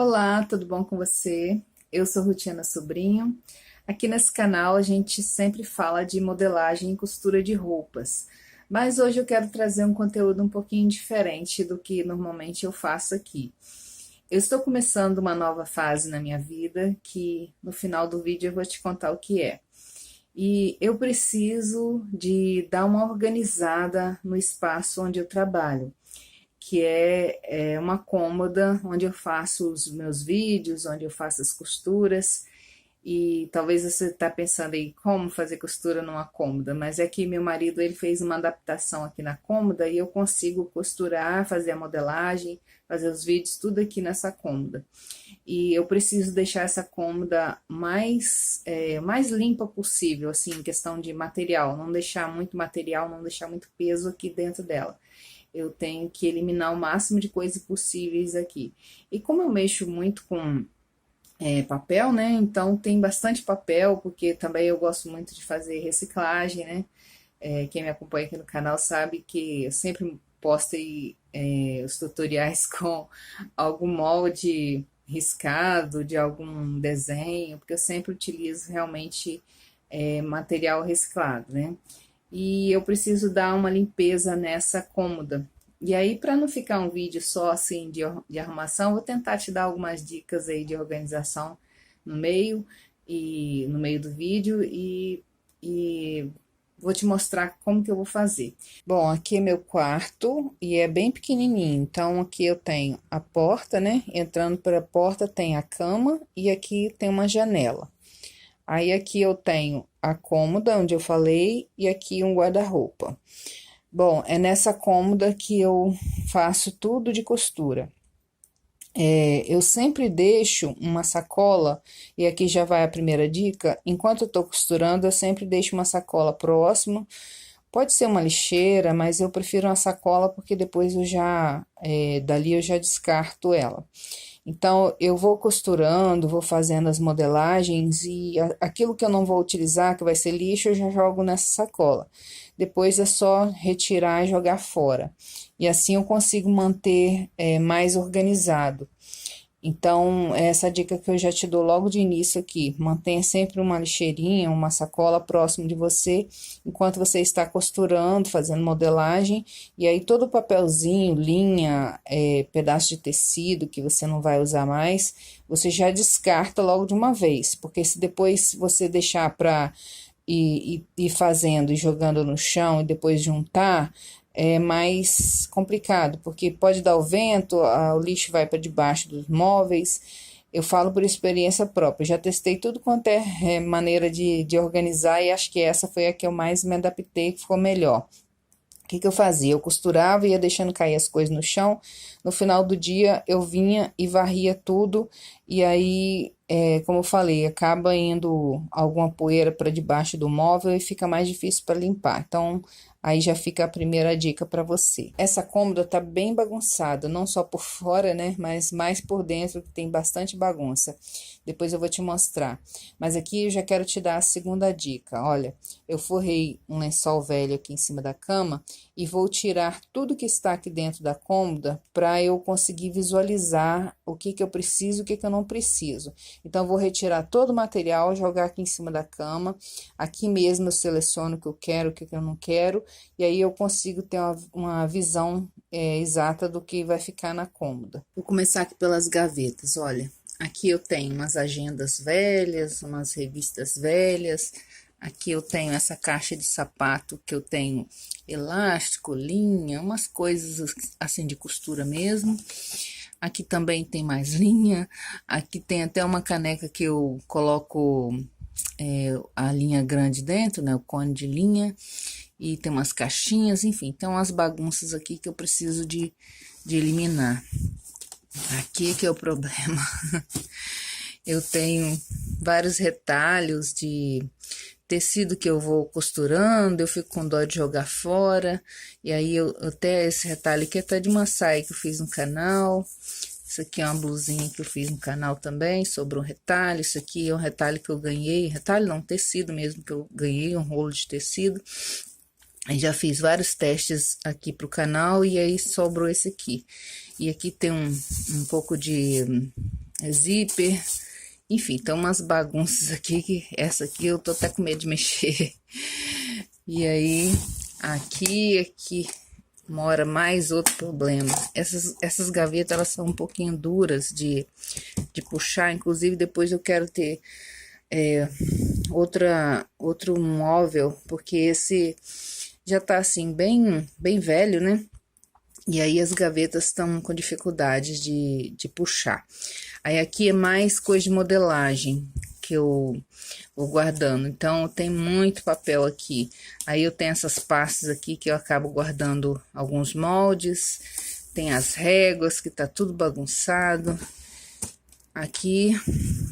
Olá, tudo bom com você? Eu sou Rutiana Sobrinho. Aqui nesse canal a gente sempre fala de modelagem e costura de roupas, mas hoje eu quero trazer um conteúdo um pouquinho diferente do que normalmente eu faço aqui. Eu estou começando uma nova fase na minha vida que no final do vídeo eu vou te contar o que é. E eu preciso de dar uma organizada no espaço onde eu trabalho, que é uma cômoda onde eu faço os meus vídeos, onde eu faço as costuras. E talvez você está pensando aí como fazer costura numa cômoda, mas é que meu marido ele fez uma adaptação aqui na cômoda e eu consigo costurar, fazer a modelagem, fazer os vídeos, tudo aqui nessa cômoda. E eu preciso deixar essa cômoda mais limpa possível, assim, em questão de material, não deixar muito material, não deixar muito peso aqui dentro dela. Eu tenho que eliminar o máximo de coisas possíveis aqui. E como eu mexo muito com papel, né? Então tem bastante papel, porque também eu gosto muito de fazer reciclagem, né? Quem me acompanha aqui no canal sabe que eu sempre posto aí, os tutoriais com algum molde riscado de algum desenho, porque eu sempre utilizo realmente material reciclado, né? E eu preciso dar uma limpeza nessa cômoda. E aí, para não ficar um vídeo só assim de arrumação, vou tentar te dar algumas dicas aí de organização no meio e no meio do vídeo e vou te mostrar como que eu vou fazer. Bom, aqui é meu quarto e é bem pequenininho, então aqui eu tenho a porta, né? Entrando pela porta tem a cama e aqui tem uma janela. Aí aqui eu tenho a cômoda, onde eu falei, e aqui um guarda-roupa. Bom, é nessa cômoda que eu faço tudo de costura. Eu sempre deixo uma sacola, e aqui já vai a primeira dica. Enquanto eu tô costurando, eu sempre deixo uma sacola próximo. Pode ser uma lixeira, mas eu prefiro uma sacola porque depois dali eu já descarto ela. Então, eu vou costurando, vou fazendo as modelagens e aquilo que eu não vou utilizar, que vai ser lixo, eu já jogo nessa sacola. Depois é só retirar e jogar fora. E assim eu consigo manter mais organizado. Então, essa dica que eu já te dou logo de início aqui, mantenha sempre uma lixeirinha, uma sacola próximo de você, enquanto você está costurando, fazendo modelagem, e aí todo o papelzinho, linha, pedaço de tecido que você não vai usar mais, você já descarta logo de uma vez, porque se depois você deixar para ir fazendo e jogando no chão e depois juntar, é mais complicado, porque pode dar o vento, o lixo vai para debaixo dos móveis. Eu falo por experiência própria, já testei tudo quanto é maneira de organizar e acho que essa foi a que eu mais me adaptei, que ficou melhor. O que eu fazia? Eu costurava e ia deixando cair as coisas no chão. No final do dia, eu vinha e varria tudo. E aí, como eu falei, acaba indo alguma poeira para debaixo do móvel e fica mais difícil para limpar. Então, aí já fica a primeira dica para você. Essa cômoda tá bem bagunçada, não só por fora, né? Mas mais por dentro, que tem bastante bagunça. Depois eu vou te mostrar. Mas aqui eu já quero te dar a segunda dica. Olha, eu forrei um lençol velho aqui em cima da cama e vou tirar tudo que está aqui dentro da cômoda para eu conseguir visualizar o que eu preciso e o que eu não preciso. Então, vou retirar todo o material, jogar aqui em cima da cama. Aqui mesmo eu seleciono o que eu quero, o que eu não quero, e aí eu consigo ter uma visão exata do que vai ficar na cômoda. Vou começar aqui pelas gavetas, olha. Aqui eu tenho umas agendas velhas, umas revistas velhas. Aqui eu tenho essa caixa de sapato que eu tenho elástico, linha, umas coisas assim de costura mesmo. Aqui também tem mais linha. Aqui tem até uma caneca que eu coloco a linha grande dentro, né? O cone de linha. E tem umas caixinhas, enfim, tem umas bagunças aqui que eu preciso de eliminar. Aqui que é o problema. Eu tenho vários retalhos de tecido que eu vou costurando, eu fico com dó de jogar fora, e aí até esse retalho aqui é até de uma saia que eu fiz no canal. Isso aqui é uma blusinha que eu fiz no canal também, sobre um retalho. Isso aqui é um retalho que eu ganhei, retalho não, tecido mesmo, que eu ganhei, um rolo de tecido. Aí já fiz vários testes aqui pro canal e aí sobrou esse aqui. E aqui tem um pouco de zíper, enfim, tem umas bagunças aqui que essa aqui eu tô até com medo de mexer. E aí, aqui mora mais outro problema. Essas gavetas, elas são um pouquinho duras de puxar, inclusive depois eu quero ter outro móvel, porque esse já tá assim, bem velho, né? E aí as gavetas estão com dificuldade de puxar. Aí aqui é mais coisa de modelagem que eu vou guardando. Então, tem muito papel aqui. Aí eu tenho essas pastas aqui que eu acabo guardando alguns moldes. Tem as réguas que tá tudo bagunçado. Aqui,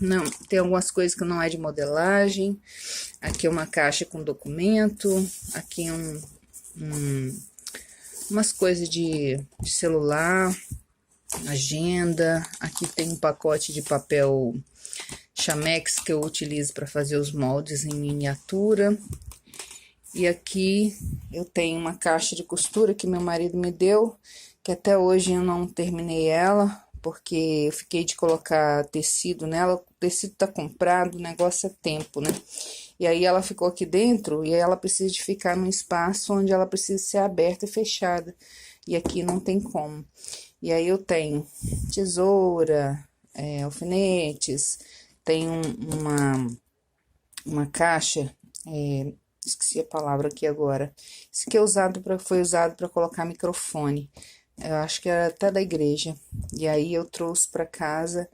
não, tem algumas coisas que não é de modelagem. Aqui é uma caixa com documento. Aqui umas coisas de celular, agenda. Aqui tem um pacote de papel Chamex que eu utilizo para fazer os moldes em miniatura. E aqui eu tenho uma caixa de costura que meu marido me deu, que até hoje eu não terminei ela, porque eu fiquei de colocar tecido nela. O tecido tá comprado, o negócio é tempo, né? E aí ela ficou aqui dentro e aí ela precisa de ficar num espaço onde ela precisa ser aberta e fechada. E aqui não tem como. E aí eu tenho tesoura, alfinetes, tem uma caixa, esqueci a palavra aqui agora. Isso aqui foi usado para colocar microfone. Eu acho que era até da igreja. E aí eu trouxe para casa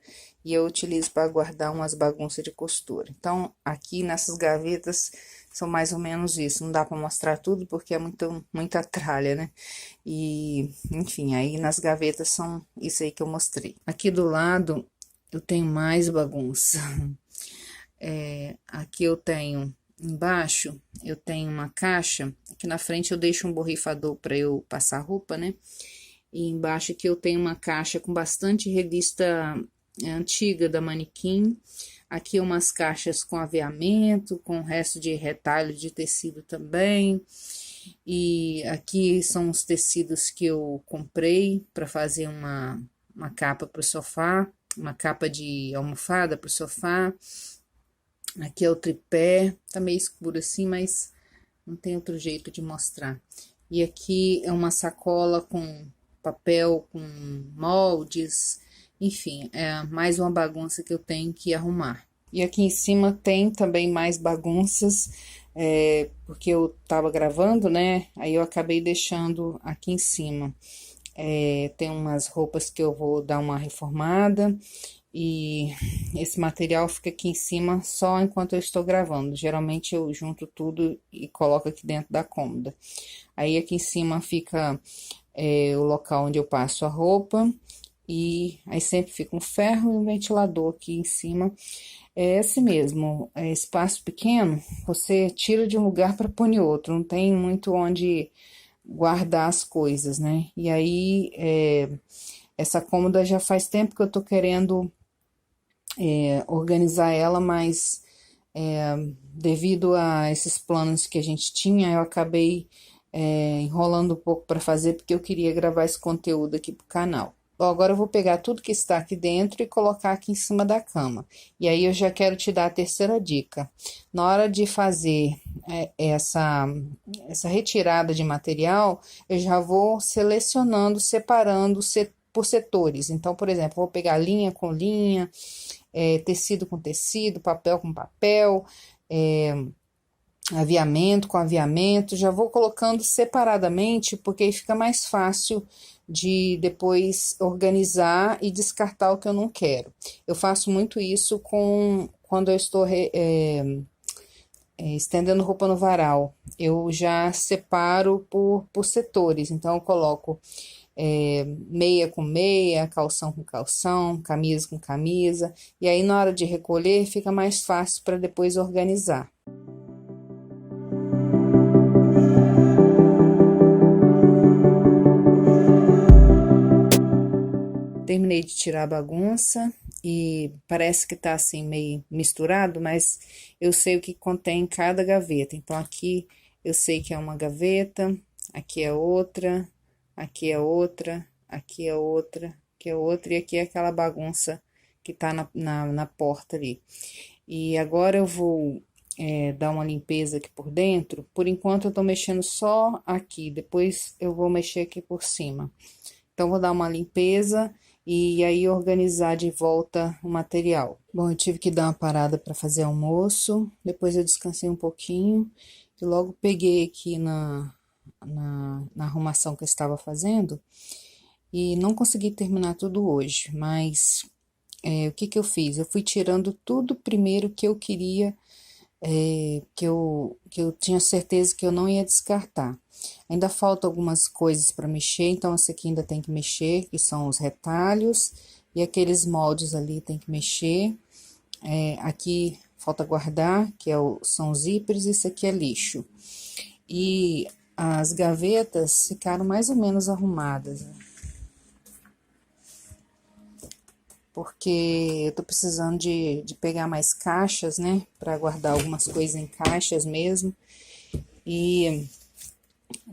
e eu utilizo para guardar umas bagunças de costura. Então, aqui nessas gavetas são mais ou menos isso. Não dá para mostrar tudo porque é muita tralha, né? E, enfim, aí nas gavetas são isso aí que eu mostrei. Aqui do lado eu tenho mais bagunça. Aqui eu tenho, embaixo, eu tenho uma caixa. Aqui na frente eu deixo um borrifador para eu passar roupa, né? E embaixo aqui eu tenho uma caixa com bastante revista antiga da Manequim. Aqui umas caixas com aviamento, com o resto de retalho de tecido também. E aqui são os tecidos que eu comprei para fazer uma capa para o sofá, uma capa de almofada para o sofá. Aqui é o tripé, tá meio escuro assim, mas não tem outro jeito de mostrar. E aqui é uma sacola com papel, com moldes, enfim, é mais uma bagunça que eu tenho que arrumar. E aqui em cima tem também mais bagunças, porque eu tava gravando, né? Aí eu acabei deixando aqui em cima. Tem umas roupas que eu vou dar uma reformada e esse material fica aqui em cima só enquanto eu estou gravando. Geralmente eu junto tudo e coloco aqui dentro da cômoda. Aí aqui em cima fica o local onde eu passo a roupa e aí sempre fica um ferro e um ventilador aqui em cima. É assim mesmo, espaço pequeno, você tira de um lugar para pôr em outro, não tem muito onde guardar as coisas, né? E aí, essa cômoda já faz tempo que eu tô querendo organizar ela, mas devido a esses planos que a gente tinha, eu acabei enrolando um pouco para fazer, porque eu queria gravar esse conteúdo aqui pro canal. Bom, agora eu vou pegar tudo que está aqui dentro e colocar aqui em cima da cama. E aí eu já quero te dar a terceira dica. Na hora de fazer essa retirada de material, eu já vou selecionando, separando por setores. Então, por exemplo, vou pegar linha com linha, tecido com tecido, papel com papel, aviamento com aviamento, já vou colocando separadamente, porque aí fica mais fácil de depois organizar e descartar o que eu não quero. Eu faço muito isso quando eu estou estendendo roupa no varal. Eu já separo por setores, então eu coloco meia com meia, calção com calção, camisa com camisa, e aí na hora de recolher fica mais fácil para depois organizar. Terminei de tirar a bagunça e parece que tá assim meio misturado, mas eu sei o que contém cada gaveta. Então aqui eu sei que é uma gaveta, aqui é outra, aqui é outra, aqui é outra, aqui é outra e aqui é aquela bagunça que tá na porta ali. E agora eu vou dar uma limpeza aqui por dentro. Por enquanto eu tô mexendo só aqui, depois eu vou mexer aqui por cima. Então, vou dar uma limpeza e aí organizar de volta o material. Bom, eu tive que dar uma parada para fazer almoço, depois eu descansei um pouquinho e logo peguei aqui na arrumação que eu estava fazendo e não consegui terminar tudo hoje, mas o que que eu fiz? Eu fui tirando tudo primeiro que eu queria, que eu tinha certeza que eu não ia descartar. Ainda falta algumas coisas para mexer, então esse aqui ainda tem que mexer, que são os retalhos, e aqueles moldes ali tem que mexer. Aqui falta guardar, que são os zíperes, isso aqui é lixo. E as gavetas ficaram mais ou menos arrumadas, né? Porque eu tô precisando de pegar mais caixas, né, para guardar algumas coisas em caixas mesmo. E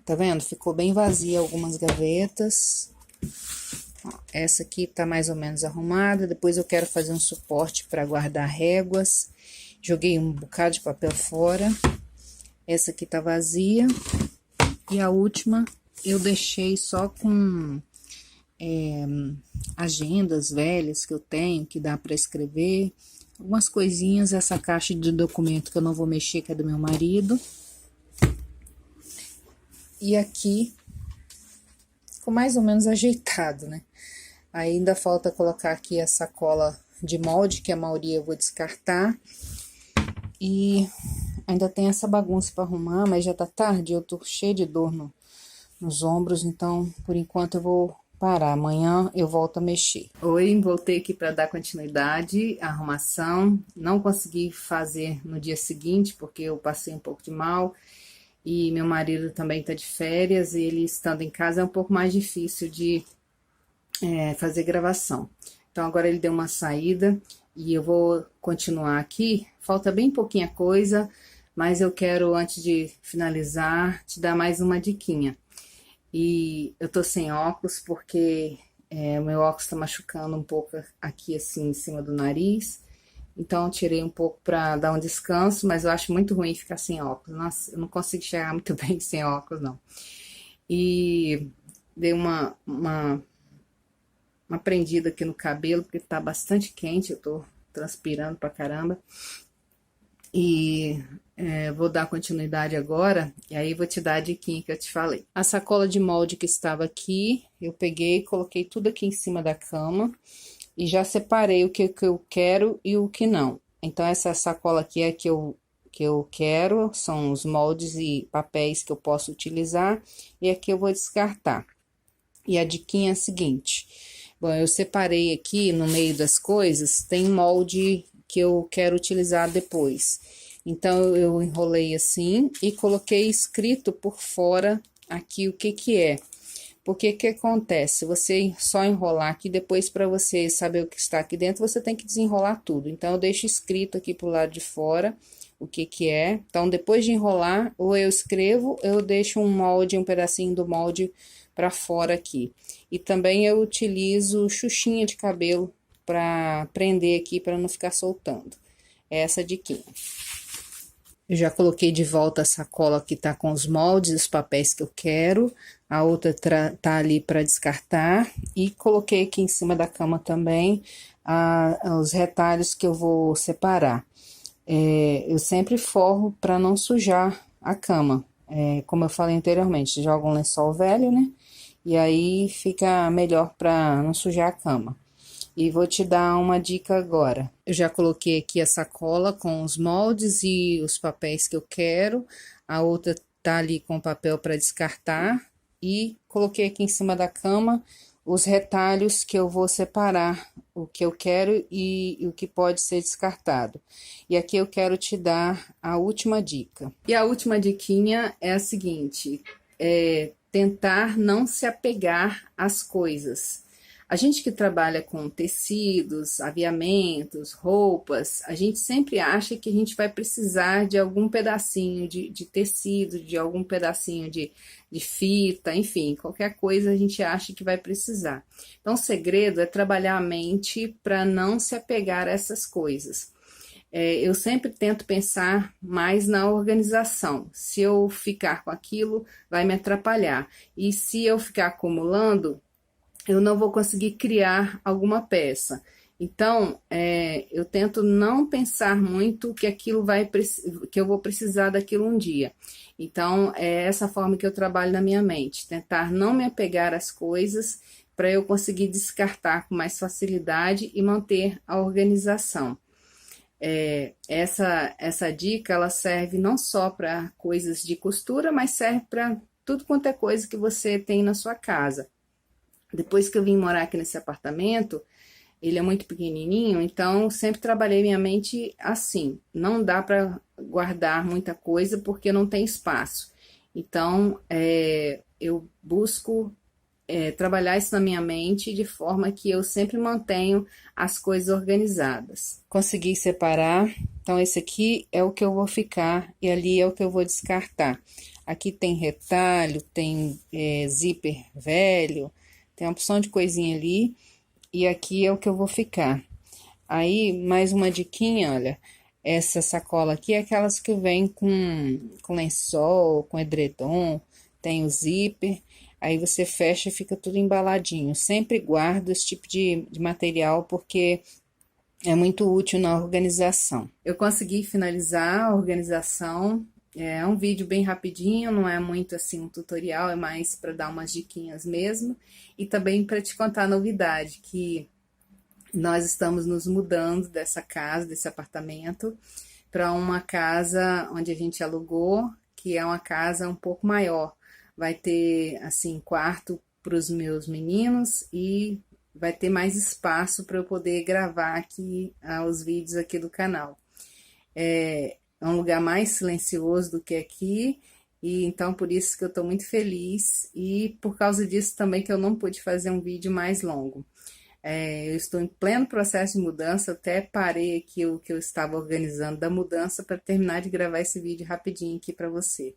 tá vendo? Ficou bem vazia algumas gavetas. Essa aqui tá mais ou menos arrumada. Depois eu quero fazer um suporte para guardar réguas. Joguei um bocado de papel fora. Essa aqui tá vazia. E a última eu deixei só com agendas velhas que eu tenho, que dá para escrever. Algumas coisinhas, essa caixa de documento que eu não vou mexer, que é do meu marido. E aqui ficou mais ou menos ajeitado, né? Ainda falta colocar aqui a sacola de molde, que a maioria eu vou descartar. E ainda tem essa bagunça para arrumar, mas já tá tarde, eu tô cheia de dor nos ombros, então por enquanto eu vou parar. Amanhã eu volto a mexer. Oi, voltei aqui para dar continuidade à arrumação. Não consegui fazer no dia seguinte, porque eu passei um pouco de mal. E meu marido também tá de férias, e ele estando em casa é um pouco mais difícil de fazer gravação. Então, agora ele deu uma saída e eu vou continuar aqui. Falta bem pouquinha coisa, mas eu quero, antes de finalizar, te dar mais uma diquinha. E eu tô sem óculos porque o meu óculos tá machucando um pouco aqui, assim, em cima do nariz. Então, eu tirei um pouco para dar um descanso, mas eu acho muito ruim ficar sem óculos. Nossa, eu não consigo enxergar muito bem sem óculos, não. E dei uma prendida aqui no cabelo, porque tá bastante quente, eu tô transpirando pra caramba. E vou dar continuidade agora, e aí vou te dar a diquinha que eu te falei. A sacola de molde que estava aqui, eu peguei, coloquei tudo aqui em cima da cama. E já separei o que eu quero e o que não. Então, essa sacola aqui é que eu quero, são os moldes e papéis que eu posso utilizar, e aqui eu vou descartar. E a diquinha é a seguinte: bom, eu separei aqui no meio das coisas, tem molde que eu quero utilizar depois. Então, eu enrolei assim e coloquei escrito por fora aqui o que que é. Porque que acontece? Você só enrolar aqui, depois para você saber o que está aqui dentro, você tem que desenrolar tudo. Então, eu deixo escrito aqui pro lado de fora o que que é. Então, depois de enrolar, ou eu escrevo, eu deixo um molde, um pedacinho do molde para fora aqui. E também eu utilizo xuxinha de cabelo para prender aqui, para não ficar soltando. Essa diquinha. Eu já coloquei de volta a sacola que tá com os moldes, os papéis que eu quero. A outra tá ali para descartar. E coloquei aqui em cima da cama também os retalhos que eu vou separar. Eu sempre forro para não sujar a cama. Como eu falei anteriormente, jogo um lençol velho, né? E aí fica melhor para não sujar a cama. E vou te dar uma dica agora. Eu já coloquei aqui a sacola com os moldes e os papéis que eu quero. A outra tá ali com papel para descartar. E coloquei aqui em cima da cama os retalhos que eu vou separar, o que eu quero e o que pode ser descartado. E aqui eu quero te dar a última dica. E a última diquinha é a seguinte: tentar não se apegar às coisas. A gente que trabalha com tecidos, aviamentos, roupas, a gente sempre acha que a gente vai precisar de algum pedacinho de tecido, de algum pedacinho de fita, enfim, qualquer coisa a gente acha que vai precisar. Então, o segredo é trabalhar a mente para não se apegar a essas coisas. Eu sempre tento pensar mais na organização. Se eu ficar com aquilo, vai me atrapalhar. E se eu ficar acumulando, eu não vou conseguir criar alguma peça. Então, eu tento não pensar muito que aquilo que eu vou precisar daquilo um dia. Então, é essa forma que eu trabalho na minha mente, tentar não me apegar às coisas para eu conseguir descartar com mais facilidade e manter a organização. Essa dica ela serve não só para coisas de costura, mas serve para tudo quanto é coisa que você tem na sua casa. Depois que eu vim morar aqui nesse apartamento, ele é muito pequenininho, então sempre trabalhei minha mente assim. Não dá para guardar muita coisa porque não tem espaço. Então, eu busco trabalhar isso na minha mente de forma que eu sempre mantenho as coisas organizadas. Consegui separar, então esse aqui é o que eu vou ficar e ali é o que eu vou descartar. Aqui tem retalho, tem zíper velho, tem uma opção de coisinha ali e aqui é o que eu vou ficar. Aí, mais uma diquinha, olha, essa sacola aqui é aquelas que vem com lençol, com edredom, tem o zíper. Aí você fecha e fica tudo embaladinho. Sempre guardo esse tipo de material porque é muito útil na organização. Eu consegui finalizar a organização. É um vídeo bem rapidinho, não é muito assim um tutorial, é mais para dar umas diquinhas mesmo. E também para te contar a novidade, que nós estamos nos mudando dessa casa, desse apartamento, para uma casa onde a gente alugou, que é uma casa um pouco maior. Vai ter, assim, quarto para os meus meninos e vai ter mais espaço para eu poder gravar aqui os vídeos aqui do canal. É um lugar mais silencioso do que aqui, e então por isso que eu estou muito feliz e por causa disso também que eu não pude fazer um vídeo mais longo. Eu estou em pleno processo de mudança, até parei aqui o que eu estava organizando da mudança para terminar de gravar esse vídeo rapidinho aqui para você.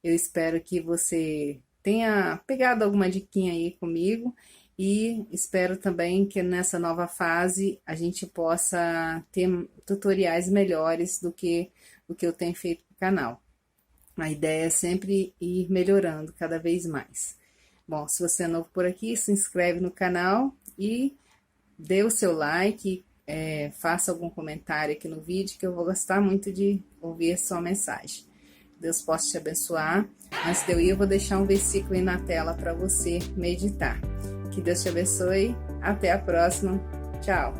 Eu espero que você tenha pegado alguma diquinha aí comigo e espero também que nessa nova fase a gente possa ter tutoriais melhores do que o que eu tenho feito no canal. A ideia é sempre ir melhorando cada vez mais. Bom, se você é novo por aqui, se inscreve no canal e dê o seu like, faça algum comentário aqui no vídeo que eu vou gostar muito de ouvir a sua mensagem. Deus possa te abençoar. Antes de eu ir, eu vou deixar um versículo aí na tela para você meditar. Que Deus te abençoe. Até a próxima. Tchau.